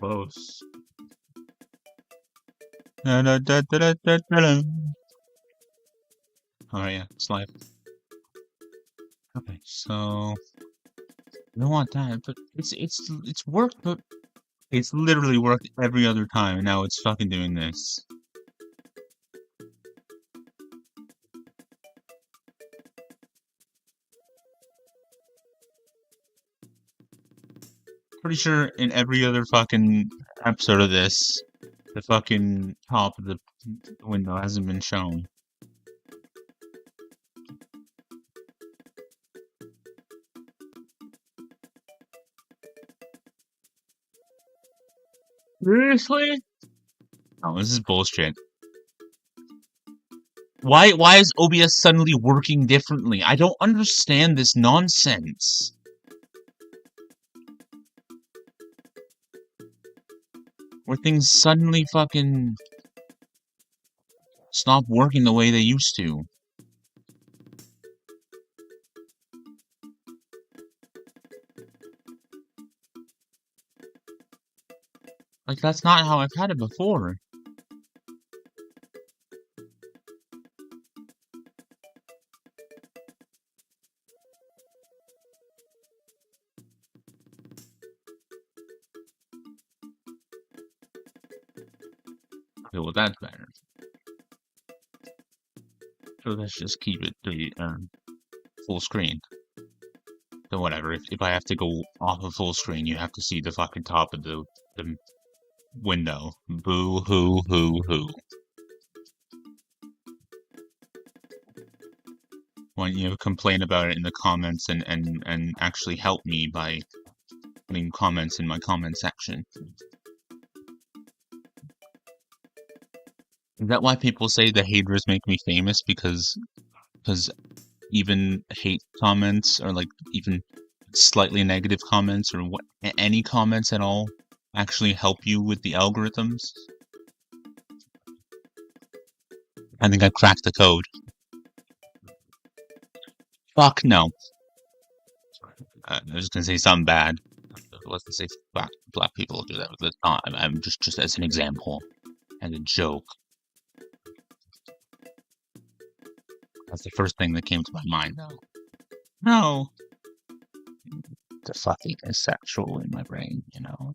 close. Oh yeah, it's live. Okay, so I don't want that, but it's worked, but it's literally worked every other time, and now it's fucking doing this. Pretty sure in every other fucking episode of this, the fucking top of the window hasn't been shown. Seriously? Oh, this is bullshit. Why is OBS suddenly working differently? I don't understand this nonsense. Where things suddenly fucking stop working the way they used to. Like, that's not how I've had it before. Okay, well, that's better. So let's just keep it full screen. So whatever, if I have to go off of full screen, you have to see the fucking top of the window. Boo hoo hoo hoo. Why don't you complain about it in the comments and actually help me by putting comments in my comment section? Is that why people say the haters make me famous? Because even hate comments or like even slightly negative comments or any comments at all actually help you with the algorithms? I think I cracked the code. Fuck no. I was gonna say something bad. I wasn't say black people do that, but that's not. I'm just as an example, as a joke. That's the first thing that came to my mind, though. No. The fucking is sexual in my brain, you know?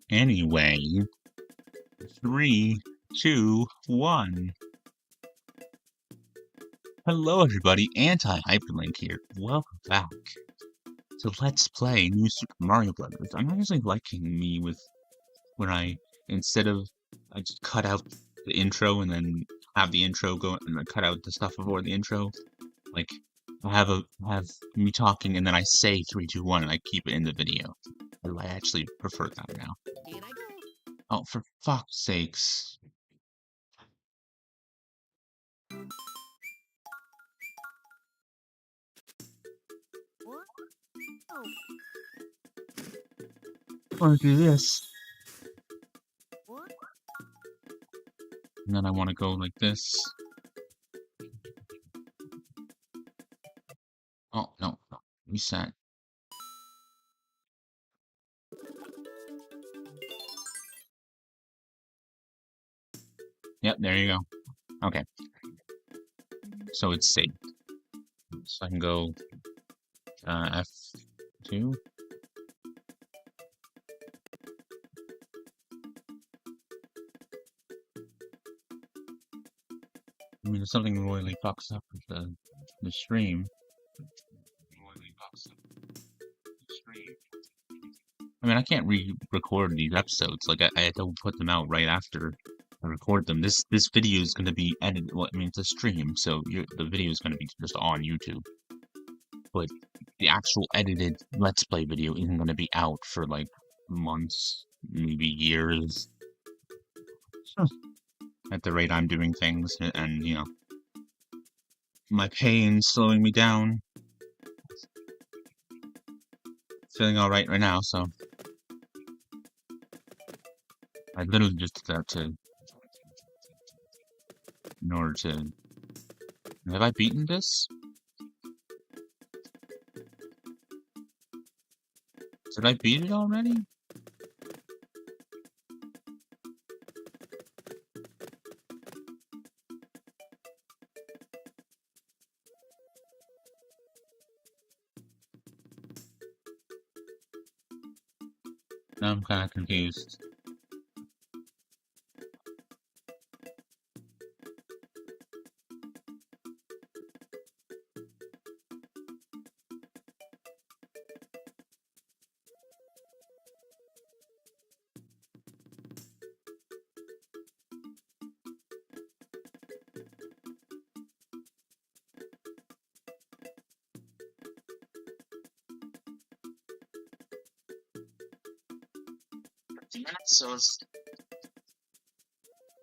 Anyway, 3, 2, 1. Hello, everybody. Anti-HyperLink here. Welcome back to Let's Play New Super Mario Brothers. I'm actually liking me with when I just cut out the intro and then have the intro go and then cut out the stuff before the intro. Like I have me talking and then I say 3, 2, 1 and I keep it in the video. I actually prefer that now. Oh, for fuck's sakes. I want to do this. And then I want to go like this. Oh, no. Reset. Yep, there you go. Okay. So it's saved. So I can go F2. I mean, if something royally fucks up with the stream. I mean, I can't re-record these episodes. Like, I have to put them out right after I record them. This video is going to be edited. Well, I mean, it's a stream, so the video is going to be just on YouTube. But the actual edited Let's Play video isn't going to be out for, like, months, maybe years. At the rate I'm doing things, and, you know, my pain's slowing me down. Feeling alright right now, so I literally just have to, in order to, have I beaten this? Did I beat it already? Now I'm kind of confused. So it's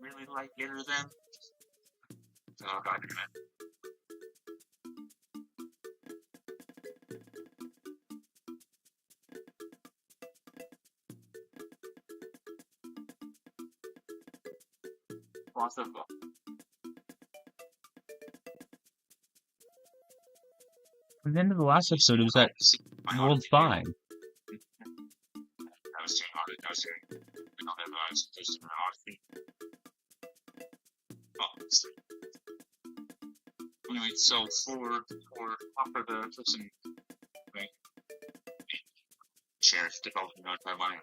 really like it or them? Oh, God, possible. At the end of the last episode, it was at World 5. I was saying Odyssey. I was just an Odyssey. Oh, anyway, so for the person like share developing notify money.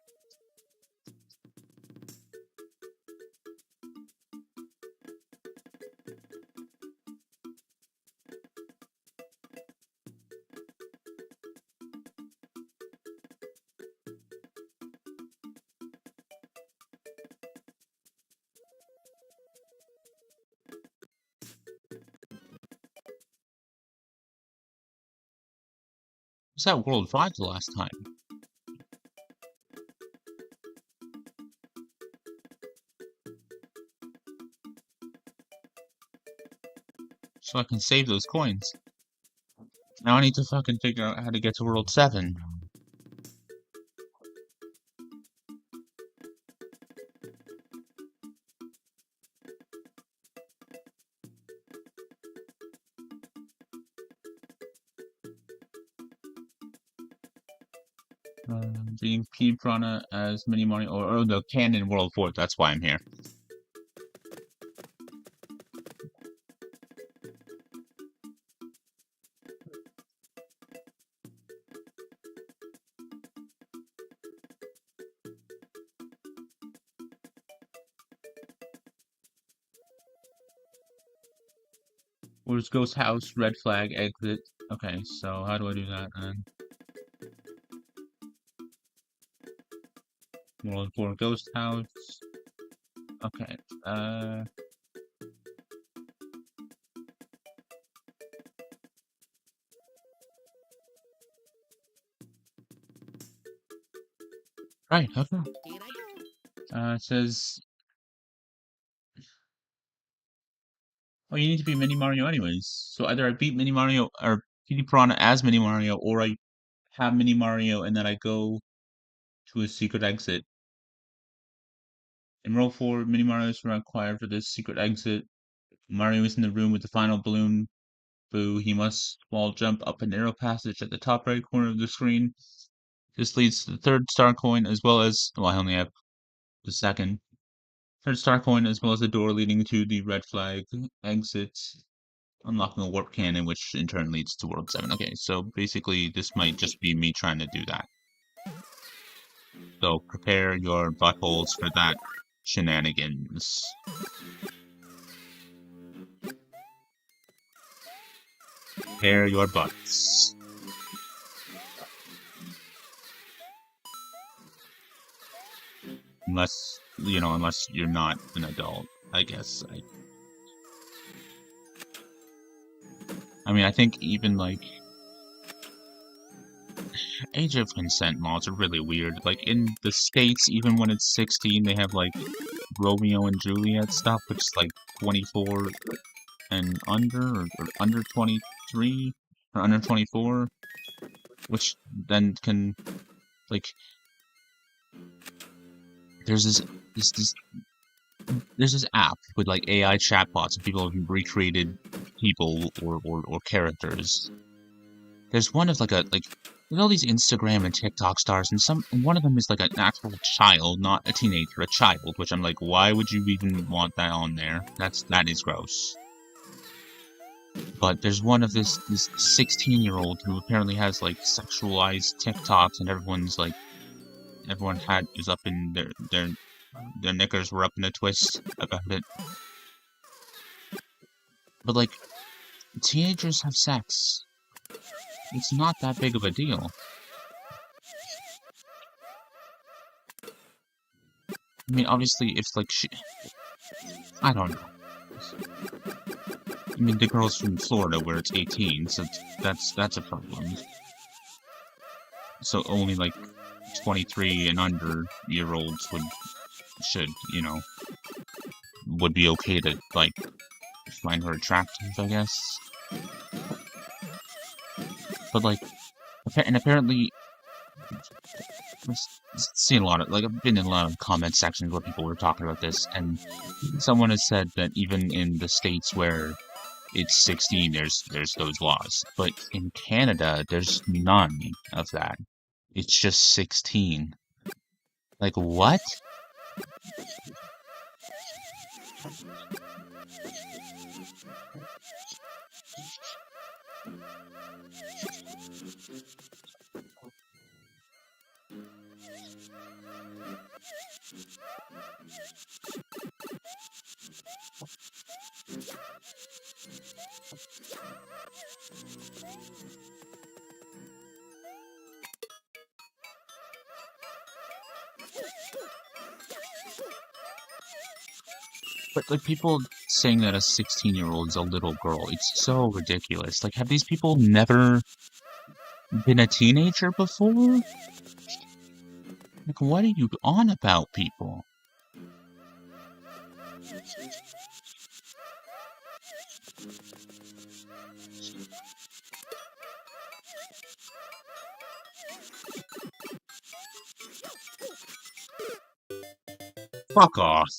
Was that World 5 the last time? So I can save those coins. Now I need to fucking figure out how to get to World 7. Being P Piranha as Mini Mario, or the canon World 4, that's why I'm here. Where's Ghost House, red flag, exit. Okay, so how do I do that then? World 4 Ghost House. Okay, right, okay. It says, oh, you need to be Mini Mario anyways. So either I beat Mini Mario, or P Piranha as Mini Mario, or I have Mini Mario and then I go to a secret exit. In Roll 4, Mini Mario is required for this secret exit. Mario is in the room with the final balloon. Boo, he must wall jump up a narrow passage at the top right corner of the screen. This leads to the third star coin as well as, well, I only have the second. Third star coin as well as the door leading to the red flag exit. Unlocking a warp cannon, which in turn leads to World 7. Okay, so basically this might just be me trying to do that. So prepare your buttholes for that shenanigans. Prepare your butts. Unless, unless you're not an adult, I guess. I mean, I think even, like, age of consent mods are really weird. Like, in the States, even when it's 16, they have, like, Romeo and Juliet stuff, which is, like, 24 and under, or under 23, or under 24, which then can, like, there's this app with, like, AI chatbots, and people have recreated people or characters. There's one of, like, There's all these Instagram and TikTok stars, and one of them is like an actual child, not a teenager, a child, which I'm like, why would you even want that on there? That is gross. But there's one of this 16-year-old who apparently has like sexualized TikToks, and everyone is up in their knickers were up in a twist about it. But like, teenagers have sex. It's not that big of a deal. I mean, obviously, if like I don't know. I mean, the girl's from Florida where it's 18, so that's a problem. So only like 23 and under year olds would be okay to like find her attractive, I guess. But like, and apparently, I've seen a lot of, like, I've been in a lot of comment sections where people were talking about this, and someone has said that even in the states where it's 16, there's those laws. But in Canada, there's none of that. It's just 16. Like, what? But like, people saying that a 16-year-old is a little girl, it's so ridiculous. Like, have these people never been a teenager before? Like, what are you on about, people? Fuck off.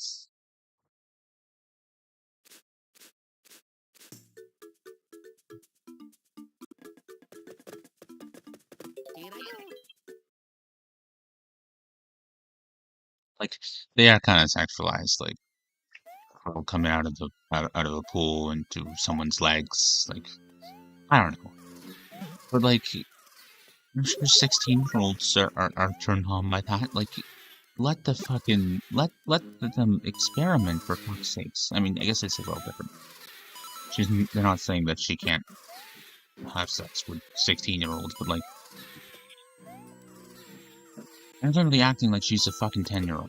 Like, they are kind of sexualized, like, girl coming out of a pool into someone's legs. Like, I don't know. But like, I'm sure 16-year-olds are turned on by that. Like, let them experiment, for fuck's sakes. I mean, I guess it's a little different. They're not saying that she can't have sex with 16-year-olds, but like, they're literally acting like she's a fucking 10-year-old.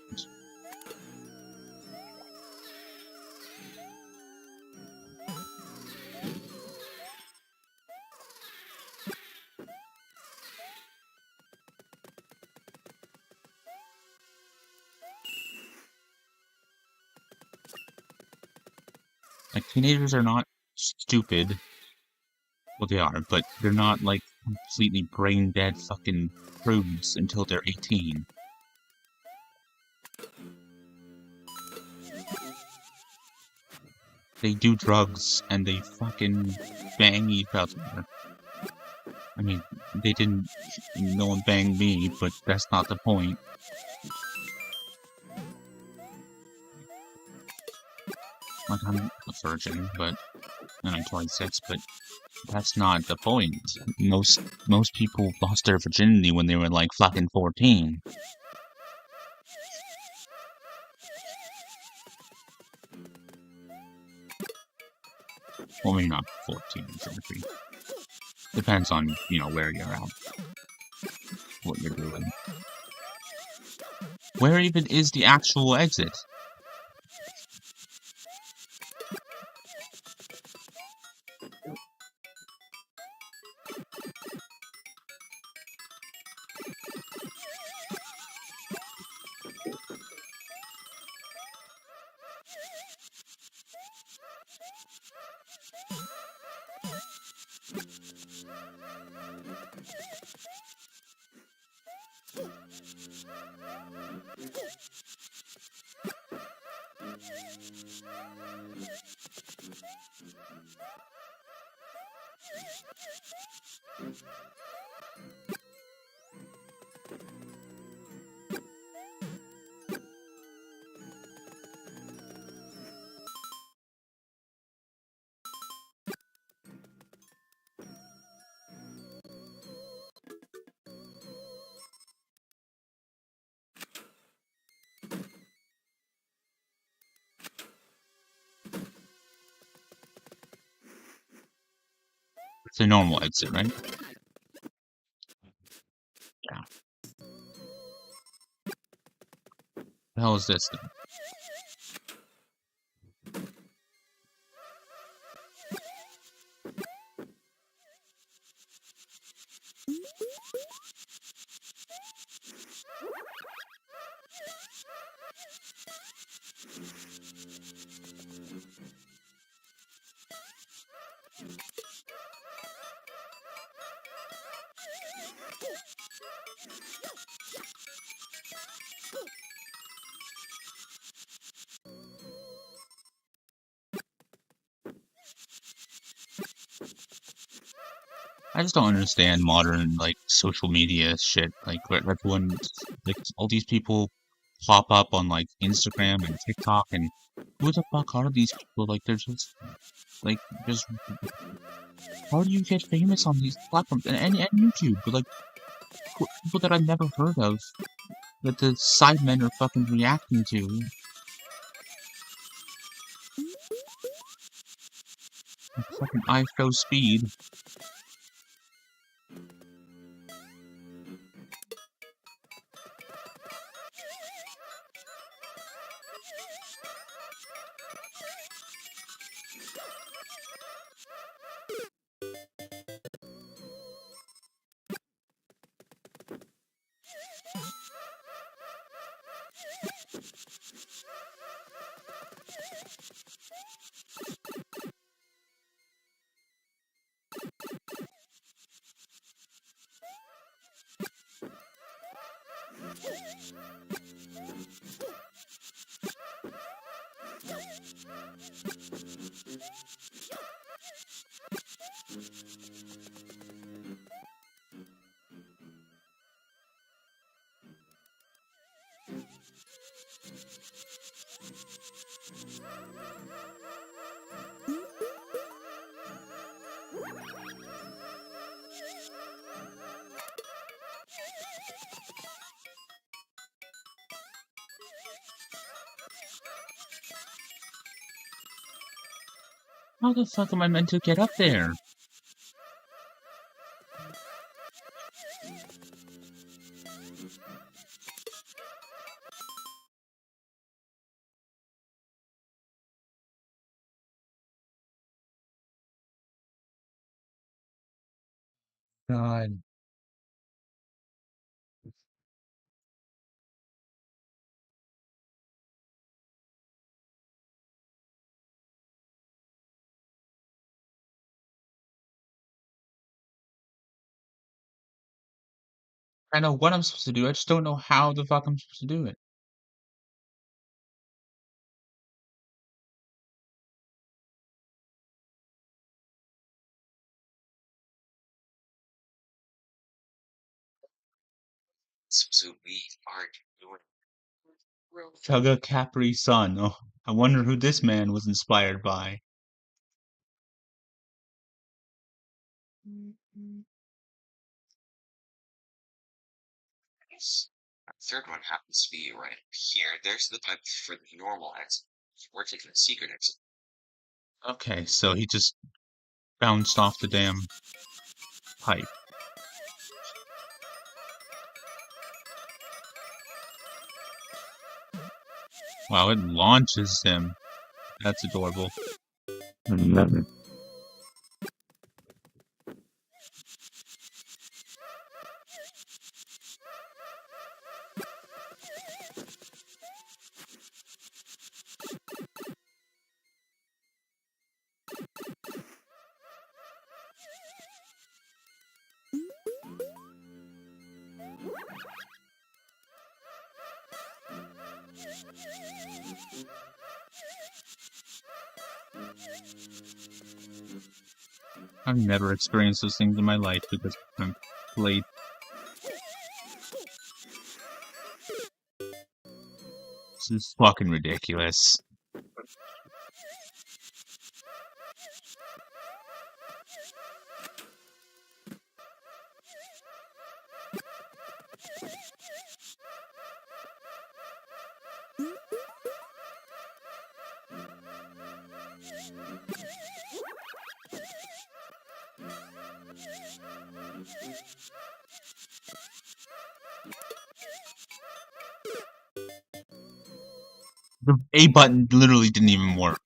Like, teenagers are not stupid. Well, they are, but they're not, like, completely brain-dead fucking prudes until they're 18. They do drugs, and they fucking bang each other. I mean, no one banged me, but that's not the point. Like, I'm a virgin, and I'm 26, but that's not the point. Most people lost their virginity when they were like fucking 14. Well, maybe not 14 exactly. Depends on, where you're at. What you're doing. Where even is the actual exit? It's a normal exit, right? Yeah. The hell is this then? I just don't understand modern, like, social media shit. Like, where everyone, like, all these people pop up on, like, Instagram and TikTok, and who the fuck are these people? Like, they're just, like, just, how do you get famous on these platforms? And YouTube, but, like, people that I've never heard of, that the sidemen are fucking reacting to. Like, fucking iShow Speed. How the fuck am I meant to get up there? God. I know what I'm supposed to do, I just don't know how the fuck I'm supposed to do it. So we are doing Chugga Capri Sun. Oh, I wonder who this man was inspired by. this. Our third one happens to be right here. There's the pipe for the normal exit. We're taking the secret exit. Okay, so he just bounced off the damn pipe. Wow, it launches him. That's adorable. I've never experienced those things in my life because I'm late. This is fucking ridiculous. The A button literally didn't even work.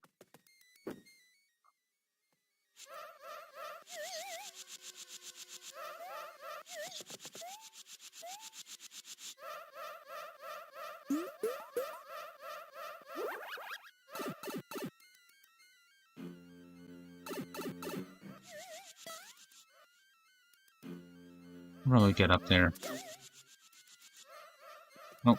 Really get up there. Oh.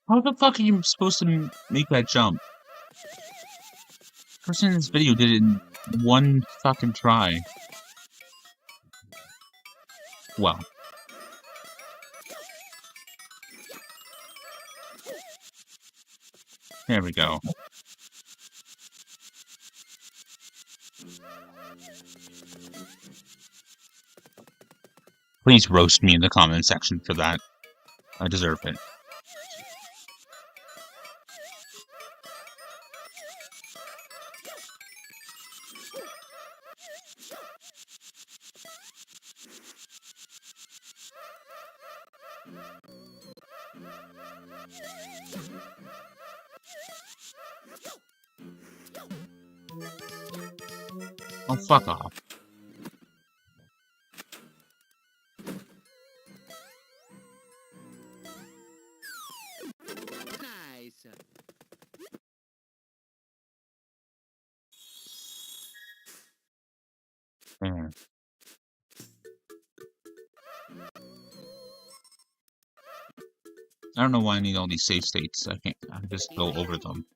How the fuck are you supposed to make that jump? Person in this video did it in one fucking try. Well. There we go. Please roast me in the comment section for that. I deserve it. Oh, fuck off. Nice. There. I don't know why I need all these save states. I can just go over them.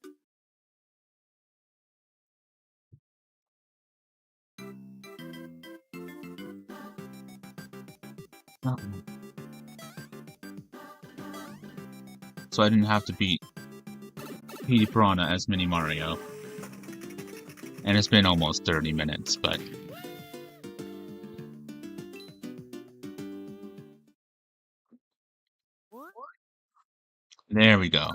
So I didn't have to beat Petey Piranha as Mini Mario. And it's been almost 30 minutes, but... There we go.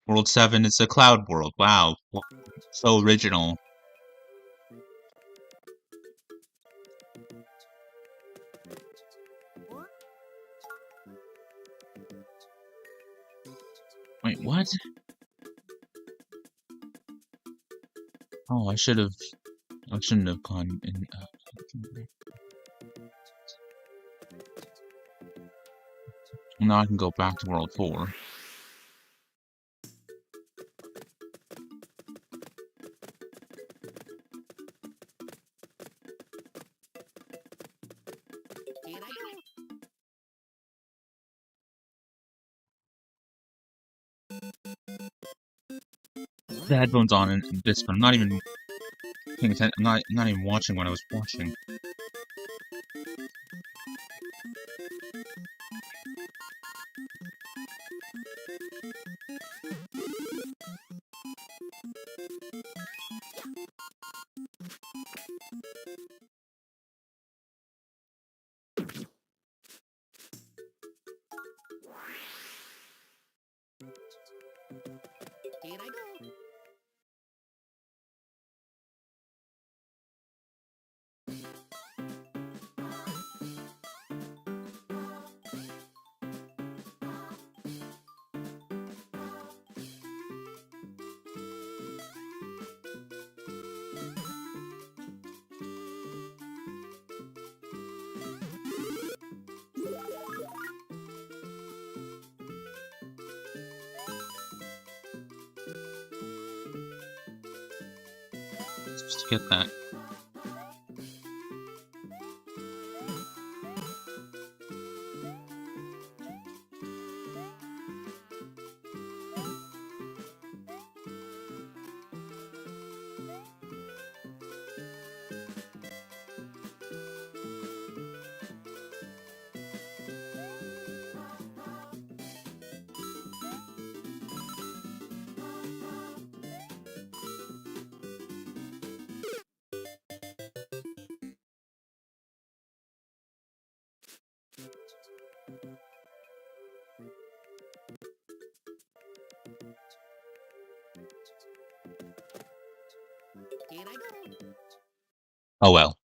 World 7 is a cloud world. Wow. So original. Wait, what? Oh, I shouldn't have gone in. Now I can go back to World 4. Here I The headphones on and this, but I'm not even paying attention. I'm not even watching what I was watching. Here I go. Just to get that. go. Oh well.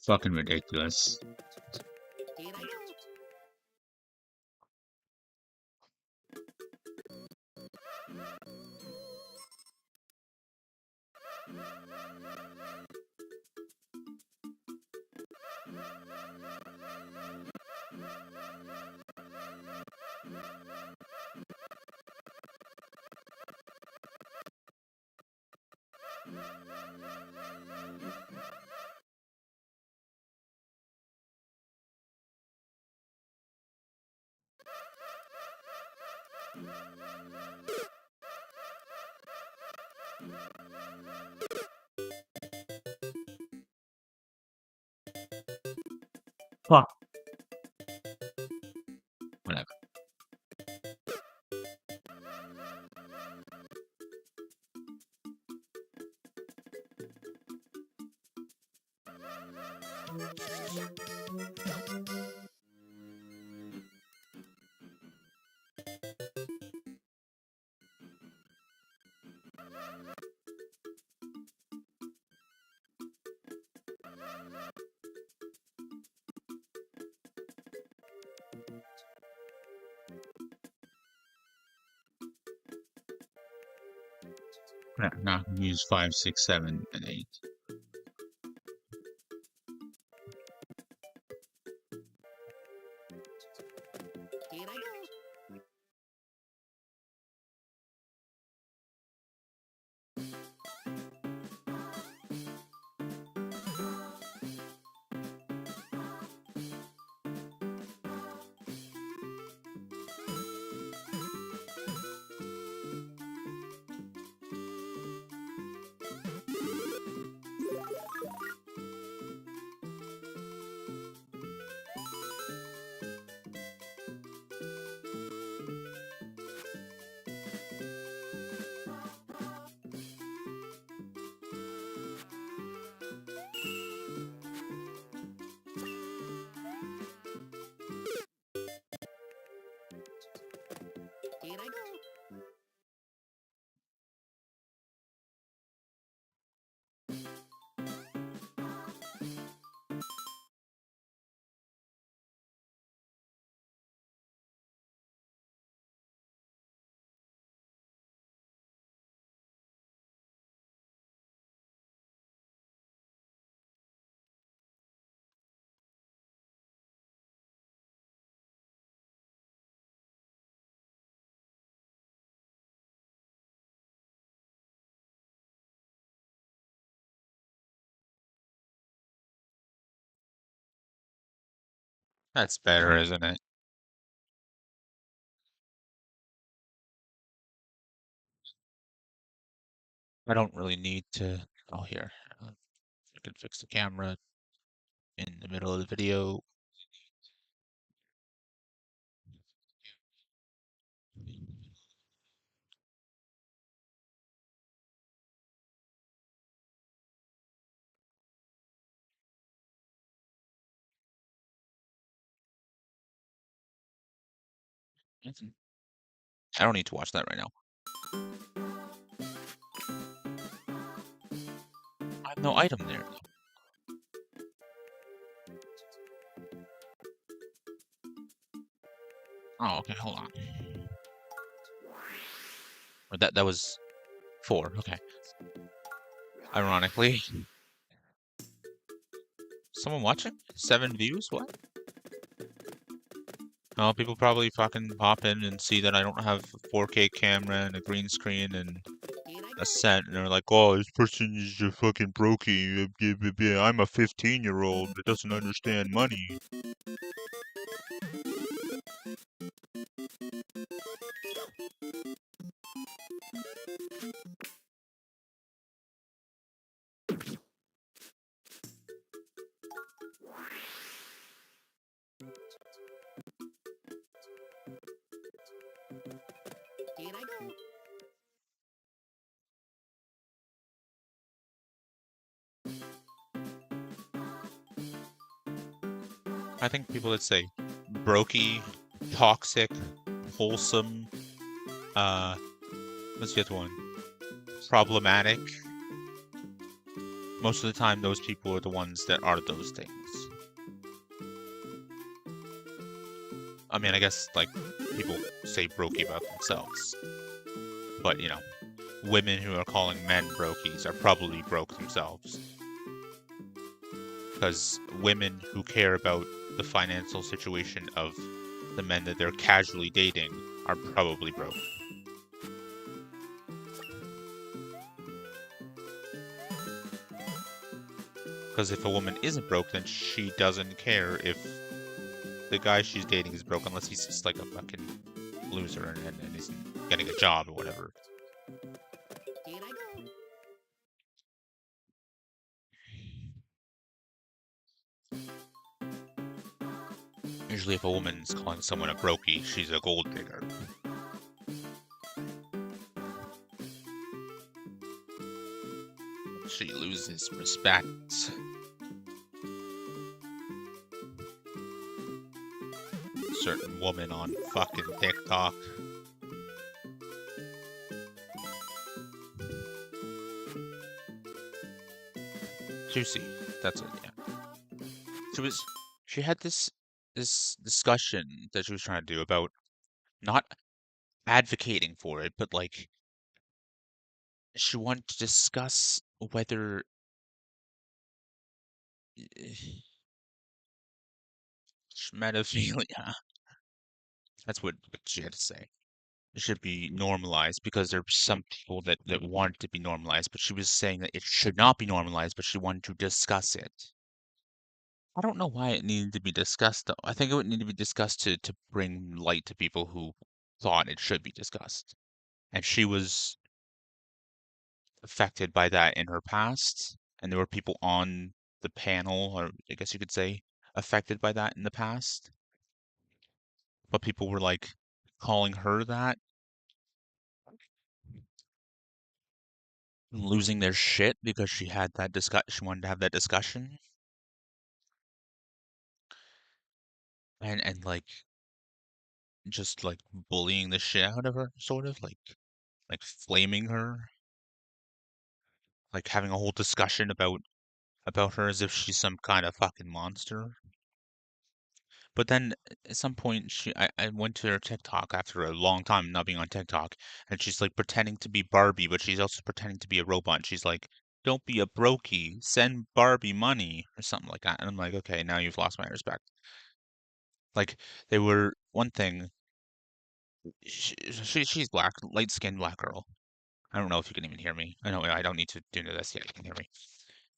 Fucking ridiculous. Here I go. Fuck. Whatever. Now I can use 5, 6, 7, and 8. Here I go. Here I go. That's better, isn't it? I don't really need to. Oh, here. I can fix the camera in the middle of the video. I don't need to watch that right now. I have no item there. Oh, okay, hold on. Or that was 4. Okay. Ironically, someone watching? 7 views? What? Oh, people probably fucking pop in and see that I don't have a 4K camera and a green screen and Here I a go. set, and they're like, "Oh, this person is a fucking brokey. I'm a 15-year-old that doesn't understand money." Here I go. I think people that say brokey, toxic, wholesome, what's the other one? Problematic. Most of the time, those people are the ones that are those things. I mean, I guess, like, people say brokey about themselves. But, you know, women who are calling men brokies are probably broke themselves. Because women who care about the financial situation of the men that they're casually dating are probably broke. Because if a woman isn't broke, then she doesn't care if the guy she's dating is broke, unless he's just like a fucking loser and he's getting a job or whatever. Here I go. Usually if a woman's calling someone a brokey, she's a gold digger. She loses respect. Certain woman on fucking TikTok. Juicy. That's it, yeah. She had this discussion that she was trying to do about not advocating for it, but like she wanted to discuss whether pedophilia, that's what she had to say, it should be normalized because there are some people that want it to be normalized, but she was saying that it should not be normalized, but she wanted to discuss it. I don't know why it needed to be discussed, though. I think it would need to be discussed to bring light to people who thought it should be discussed. And she was affected by that in her past, and there were people on the panel, or I guess you could say, affected by that in the past. But people were like calling her that, losing their shit because she had that she wanted to have that discussion, and like just like bullying the shit out of her, sort of like flaming her, like having a whole discussion about her as if she's some kind of fucking monster. But then at some point, I went to her TikTok after a long time not being on TikTok, and she's like pretending to be Barbie, but she's also pretending to be a robot. And she's like, "Don't be a brokey, send Barbie money," or something like that. And I'm like, okay, now you've lost my respect. Like they were one thing. She's black, light skinned black girl. I don't know if you can even hear me. I know I don't need to do this yet. You can hear me.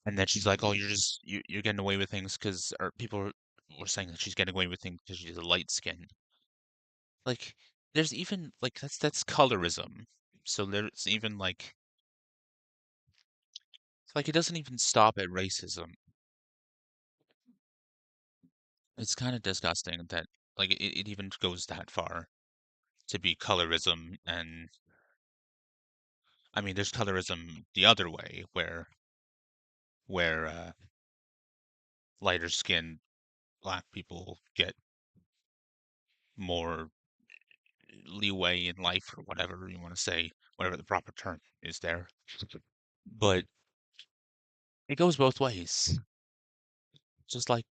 And then she's like, "Oh, you're getting away with things because or people were saying that she's getting away with things because she's a light skin." Like, there's even like that's colorism. So there's even like it's like it doesn't even stop at racism. It's kind of disgusting that like it even goes that far to be colorism. And I mean there's colorism the other way where lighter skinned black people get more leeway in life or whatever you want to say, whatever the proper term is there. But it goes both ways. Just like,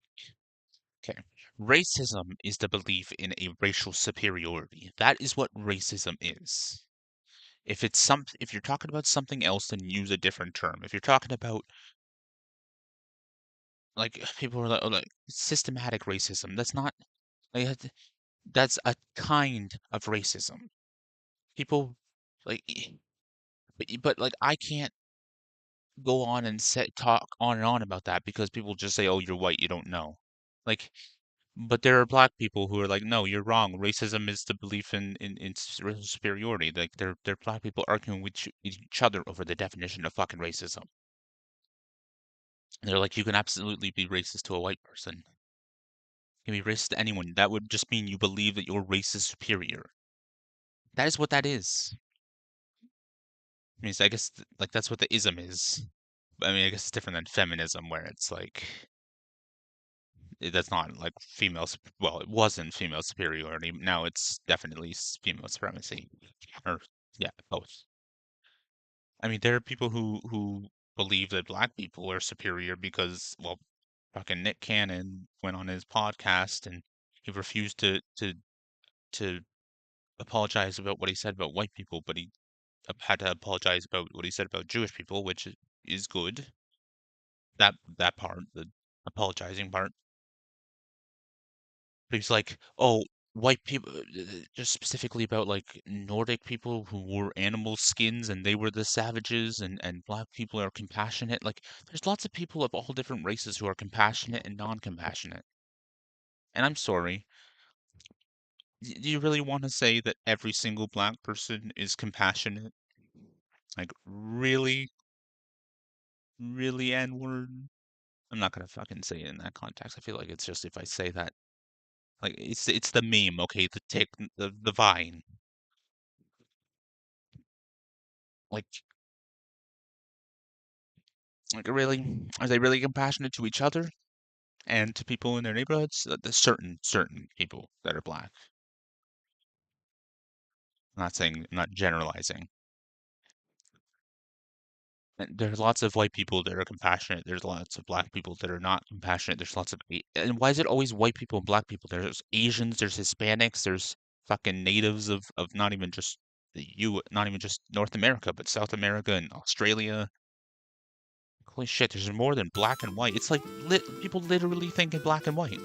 okay, racism is the belief in a racial superiority. That is what racism is. If you're talking about something else, then use a different term. If you're talking about like people are like, oh, like systematic racism, that's not like that's a kind of racism. People like, but like I can't go on and talk on and on about that because people just say, "Oh, you're white, you don't know." Like But there are black people who are like, no, you're wrong. Racism is the belief in racial superiority. Like they're black people arguing with each other over the definition of fucking racism. And they're like, you can absolutely be racist to a white person. You can be racist to anyone. That would just mean you believe that your race is superior. That is what that is. I mean, so I guess like that's what the ism is. I mean, I guess it's different than feminism, where it's like that's not like well, it wasn't female superiority. Now it's definitely female supremacy, or yeah, both. I mean, there are people who believe that black people are superior because, well, fucking Nick Cannon went on his podcast and he refused to apologize about what he said about white people, but he had to apologize about what he said about Jewish people, which is good. That part, the apologizing part. But he's like, oh, white people, just specifically about like Nordic people who wore animal skins and they were the savages, and black people are compassionate. Like, there's lots of people of all different races who are compassionate and non-compassionate. And I'm sorry, do you really want to say that every single black person is compassionate? Like, really? Really, N-word? I'm not gonna fucking say it in that context. I feel like it's just if I say that, like it's the meme, okay? The tick, the vine. Like, really, are they really compassionate to each other and to people in their neighborhoods? The certain people that are black. I'm not saying, I'm not generalizing. And there's lots of white people that are compassionate. There's lots of black people that are not compassionate. There's lots of, and why is it always white people and black people? There's Asians, there's Hispanics, there's fucking natives of not even just not even just North America, but South America and Australia. Holy shit, there's more than black and white. It's like people literally think in black and white.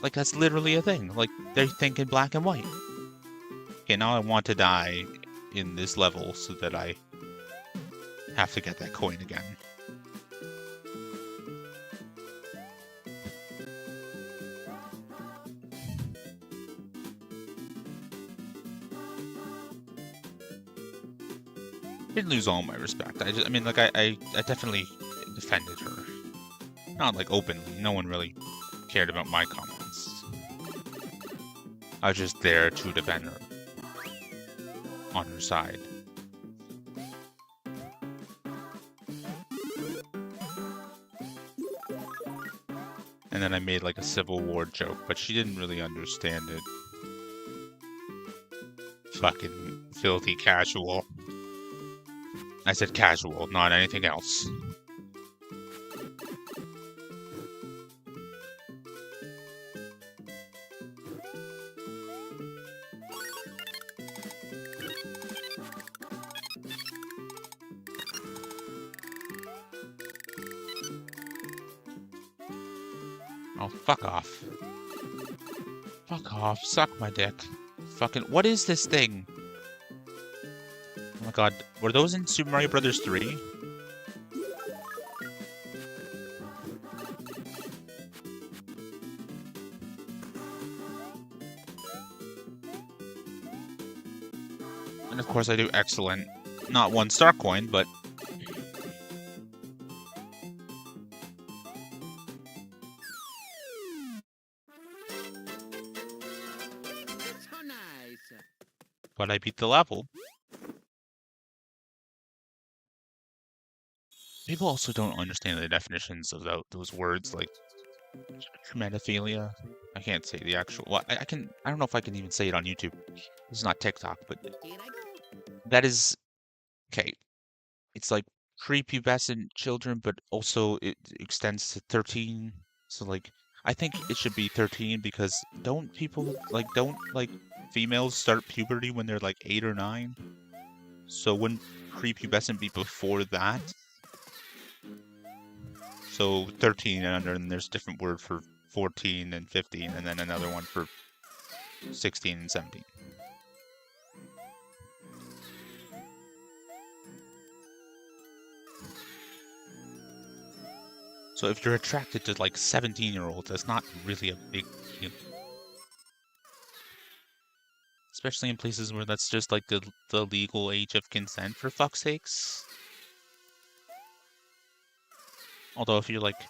Like that's literally a thing. Like they think in black and white. Okay, now I want to die in this level so that I have to get that coin again. Didn't lose all my respect. I mean, like, I definitely defended her. Not like openly. No one really cared about my comments. I was just there to defend her. On her side. And then I made like a Civil War joke, but she didn't really understand it. Fucking filthy casual. I said casual, not anything else. Oh, fuck off. Fuck off. Suck my dick. Fucking, what is this thing? Oh my god, were those in Super Mario Brothers 3? And of course I do excellent. Not 1-star coin, but... So nice. But I beat the level. People also don't understand the definitions of those words, like humanophilia. I can't say the actual. Well, I can. I don't know if I can even say it on YouTube. This is not TikTok, but Here I go. that is okay. It's like prepubescent children, but also it extends to 13. So like, I think it should be 13 because don't females start puberty when they're like 8 or 9? So wouldn't prepubescent be before that? So 13 and under, and there's a different word for 14 and 15, and then another one for 16 and 17. So So if you're attracted to like 17-year-olds, that's not really a big deal. Especially in places where that's just like the legal age of consent, for fuck's sakes. Although if you're like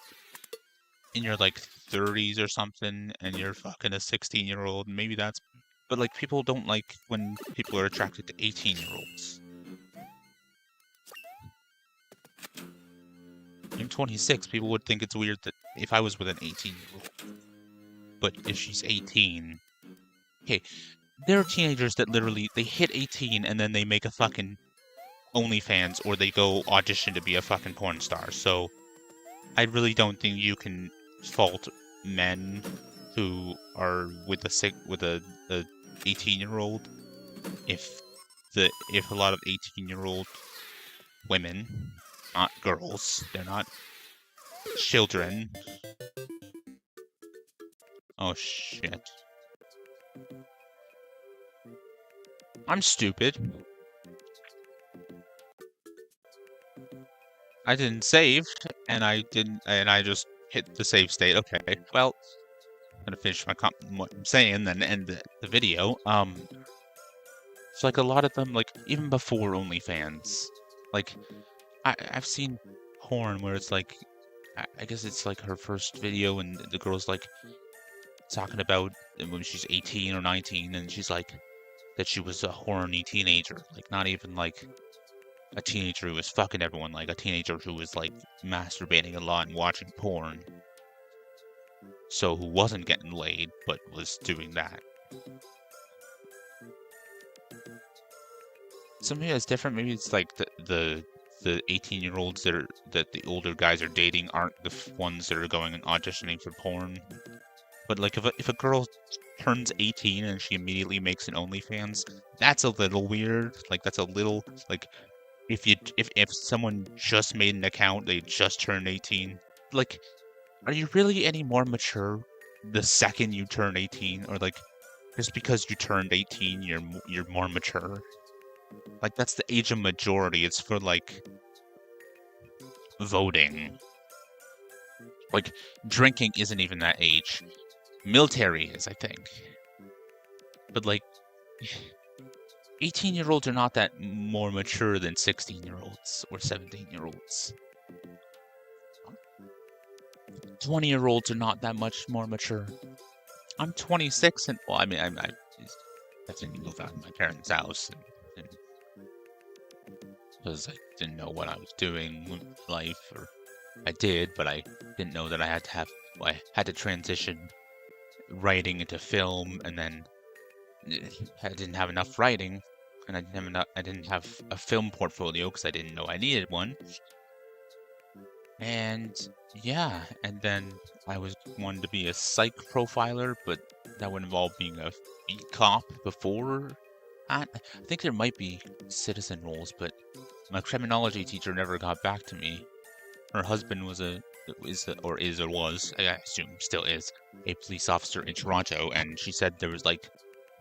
in your like 30s or something and you're fucking a 16-year-old, maybe that's. But like people don't like when people are attracted to 18-year-olds. I'm 26. People would think it's weird that if I was with an 18-year-old. But if she's 18, okay, there are teenagers that literally they hit 18 and then they make a fucking OnlyFans or they go audition to be a fucking porn star. So I really don't think you can fault men who are with a 18-year-old if a lot of 18-year-old women, not girls, they're not children. Oh shit. I'm stupid. I didn't save, and I just hit the save state. Okay, well, I'm gonna finish what I'm saying, then end the video. It's like a lot of them, like even before OnlyFans, like I've seen porn where it's like, I guess it's like her first video, and the girl's like talking about when she's 18 or 19, and she's like that she was a horny teenager, like not even like a teenager who was fucking everyone, like a teenager who was like masturbating a lot and watching porn. So who wasn't getting laid, but was doing that. So maybe it's different. Maybe it's like the 18-year-olds that the older guys are dating aren't the ones that are going and auditioning for porn. But like if a girl turns 18 and she immediately makes an OnlyFans, that's a little weird. Like that's a little like if someone just made an account, they just turned 18. Like, are you really any more mature the second you turn 18, or like just because you turned 18, you're more mature? Like that's the age of majority. It's for like voting. Like drinking isn't even that age. Military is, I think. But like 18-year-olds are not that more mature than 16-year-olds or 17-year-olds. 20-year-olds are not that much more mature. I'm 26 and, well, I mean, I definitely moved out of my parents' house and because I didn't know what I was doing with life, or I did, but I didn't know that I had to transition writing into film, and then I didn't have enough writing, and I didn't have a film portfolio because I didn't know I needed one. And yeah, and then I wanted to be a psych profiler, but that would involve being a beat cop before. I think there might be citizen roles, but my criminology teacher never got back to me. Her husband was I assume still is, a police officer in Toronto, and she said there was like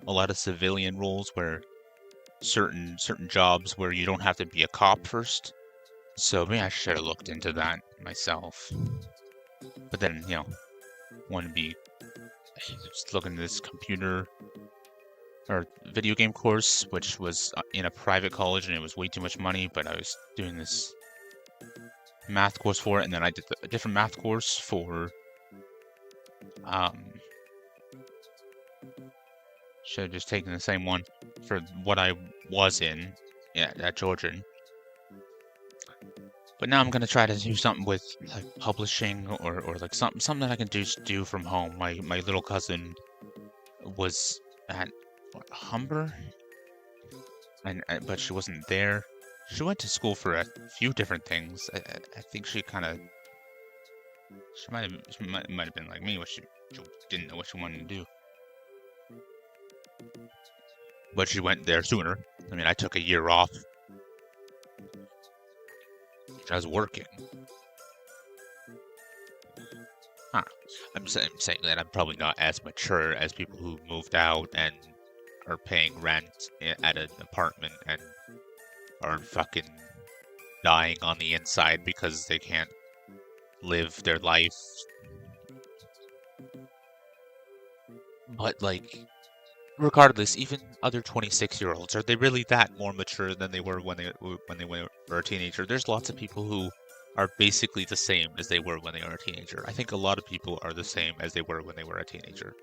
a lot of civilian roles where certain jobs where you don't have to be a cop first. So maybe I should have looked into that myself. But then, want to be just looking at this computer or video game course, which was in a private college, and it was way too much money, but I was doing this math course for it, and then I did a different math course for should have just taken the same one for what I was in at Georgian. But now I'm gonna try to do something with like publishing or like something that I can do from home. My little cousin was at Humber, but she wasn't there. She went to school for a few different things. I think she might have been like me, where she didn't know what she wanted to do. But she went there sooner. I mean, I took a year off. I was working. I'm saying that I'm probably not as mature as people who moved out and are paying rent at an apartment and are fucking dying on the inside because they can't live their life. But like, regardless, even other 26-year-olds, are they really that more mature than they were when they were a teenager? There's lots of people who are basically the same as they were when they were a teenager. I think a lot of people are the same as they were when they were a teenager.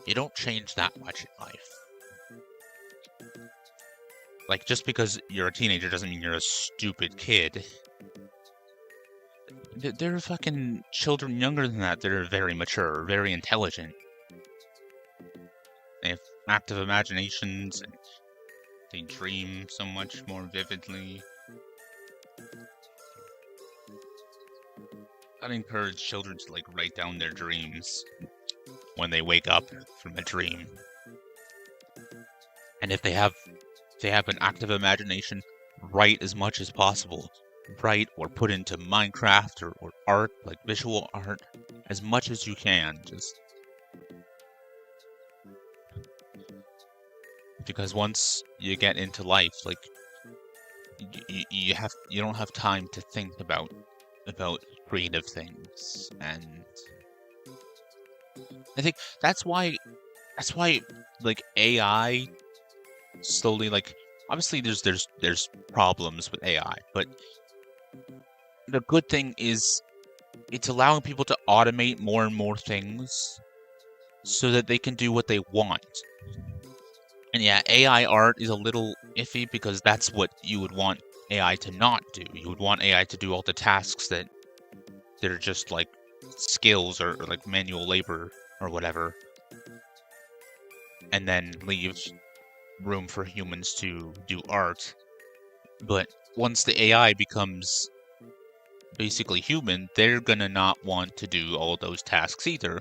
You don't change that much in life. Like, just because you're a teenager doesn't mean you're a stupid kid. There are fucking children younger than that that are very mature, very intelligent. They have active imaginations, and they dream so much more vividly. I'd encourage children to like write down their dreams when they wake up from a dream. And if they have an active imagination, write as much as possible. Write or put into Minecraft or art, like visual art, as much as you can. Just because once you get into life, like you don't have time to think about creative things, and I think that's why like AI slowly, like, obviously there's problems with AI, but the good thing is it's allowing people to automate more and more things so that they can do what they want. And yeah, AI art is a little iffy because that's what you would want AI to not do. You would want AI to do all the tasks that are just like skills or like manual labor or whatever, and then leave room for humans to do art. But once the AI becomes basically human, they're gonna not want to do all those tasks either.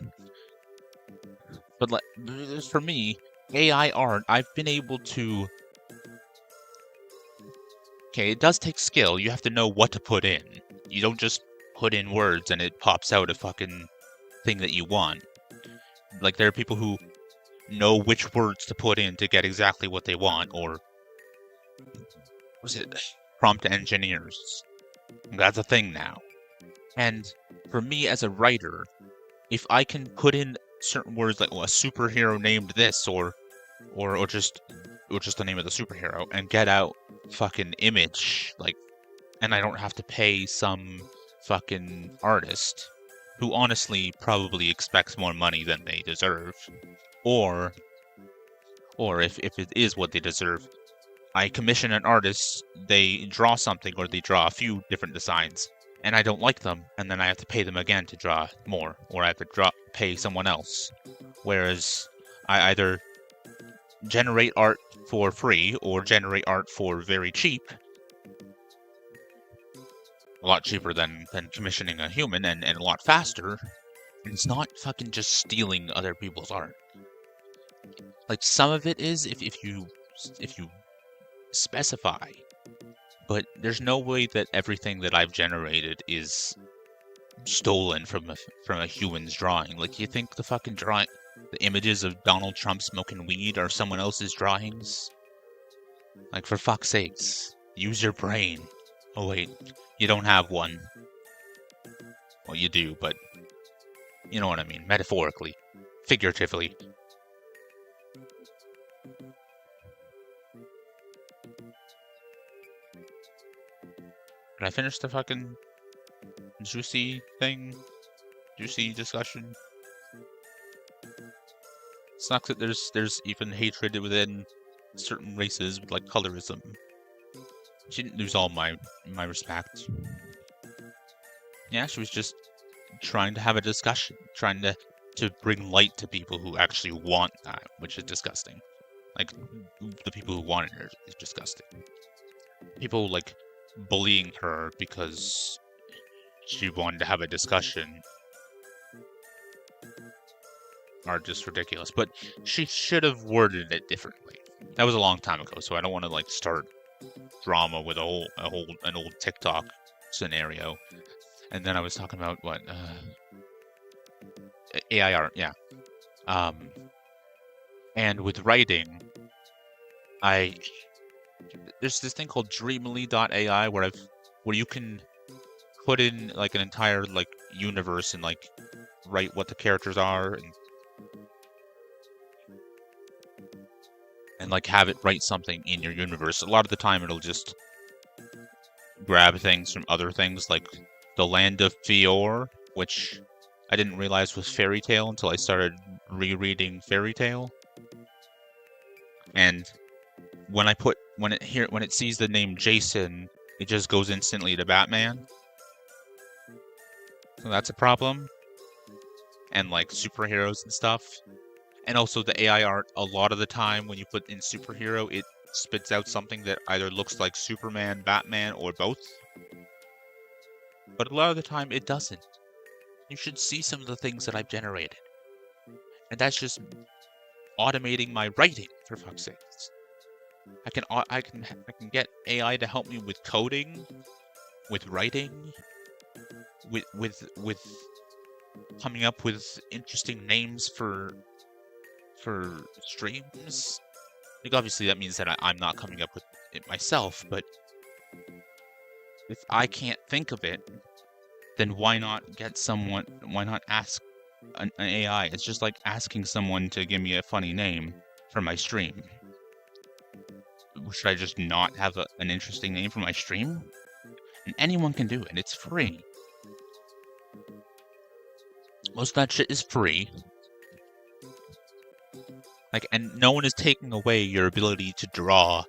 But like, for me, AI art, I've been able to... Okay, it does take skill. You have to know what to put in. You don't just put in words and it pops out a fucking thing that you want. Like, there are people who know which words to put in to get exactly what they want, or... was it prompt engineers? That's a thing now. And for me as a writer, if I can put in certain words like, well, a superhero named this, or just the name of the superhero, and get out fucking image, like, and I don't have to pay some fucking artist who honestly probably expects more money than they deserve, or if it is what they deserve, I commission an artist, they draw something, or they draw a few different designs, and I don't like them, and then I have to pay them again to draw more, or I have to pay someone else. Whereas I either generate art for free or generate art for very cheap, a lot cheaper than commissioning a human, and a lot faster, and it's not fucking just stealing other people's art. Like, some of it is if you specify, but there's no way that everything that I've generated is stolen from a human's drawing. Like, you think the fucking the images of Donald Trump smoking weed are someone else's drawings? Like, for fuck's sakes, use your brain. Oh wait, you don't have one. Well, you do, but you know what I mean, metaphorically, figuratively. Did I finish the fucking juicy discussion? Sucks that there's even hatred within certain races with like colorism. She didn't lose all my respect. Yeah, she was just trying to have a discussion, trying to bring light to people who actually want that, which is disgusting. Like, the people who wanted her is disgusting. People like bullying her because she wanted to have a discussion are just ridiculous. But she should have worded it differently. That was a long time ago, so I don't want to like start drama with an old TikTok scenario. And then I was talking about what AI art, yeah. And with writing, there's this thing called Dreamly.ai where you can put in like an entire like universe and like write what the characters are and like have it write something in your universe. A lot of the time it'll just grab things from other things like the Land of Fior, which I didn't realize was fairy tale until I started rereading fairy tale. And when it sees the name Jason, it just goes instantly to Batman. So that's a problem. And like superheroes and stuff. And also the AI art, a lot of the time when you put in superhero, it spits out something that either looks like Superman, Batman, or both. But a lot of the time it doesn't. You should see some of the things that I've generated. And that's just automating my writing, for fuck's sake. I can get AI to help me with coding, with writing, with coming up with interesting names for streams. Like obviously that means that I'm not coming up with it myself, but if I can't think of it, then why not ask an AI? It's just like asking someone to give me a funny name for my stream. Should I just not have an interesting name for my stream? And anyone can do it. It's free. Most of that shit is free. Like, and no one is taking away your ability to draw.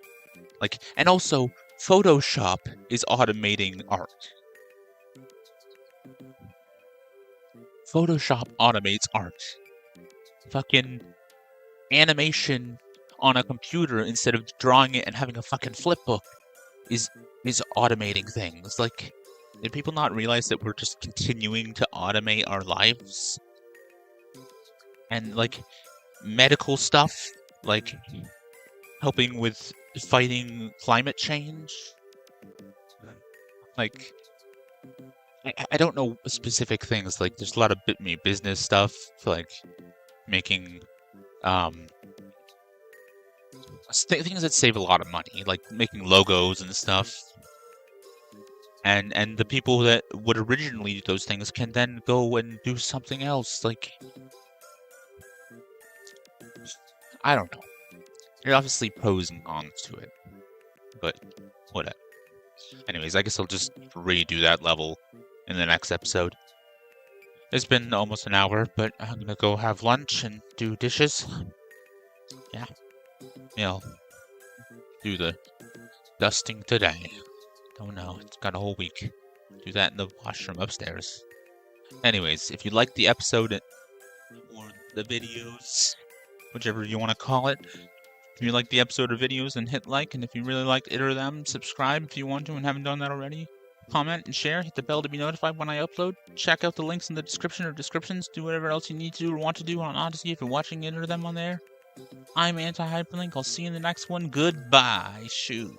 Like, and also, Photoshop is automating art. Photoshop automates art. Fucking animation on a computer instead of drawing it and having a fucking flip book is automating things. Like, did people not realize that we're just continuing to automate our lives? And like medical stuff, like helping with fighting climate change. Like, I don't know specific things. Like, there's a lot of business stuff, like making things that save a lot of money, like making logos and stuff. And the people that would originally do those things can then go and do something else. Like, I don't know. There are obviously pros and cons to it, but whatever. Anyways, I guess I'll just redo that level in the next episode. It's been almost an hour, but I'm gonna go have lunch and do dishes. Yeah. I'll do the dusting today. Don't know, it's got a whole week. Do that in the washroom upstairs. Anyways, if you liked the episode or the videos, whichever you want to call it, if you like the episode or videos, then hit like, and if you really liked it or them, subscribe if you want to and haven't done that already. Comment and share, hit the bell to be notified when I upload. Check out the links in the description or descriptions. Do whatever else you need to do or want to do on Odysee if you're watching it or them on there. I'm Anti-HyperLink. I'll see you in the next one. Goodbye, shoes.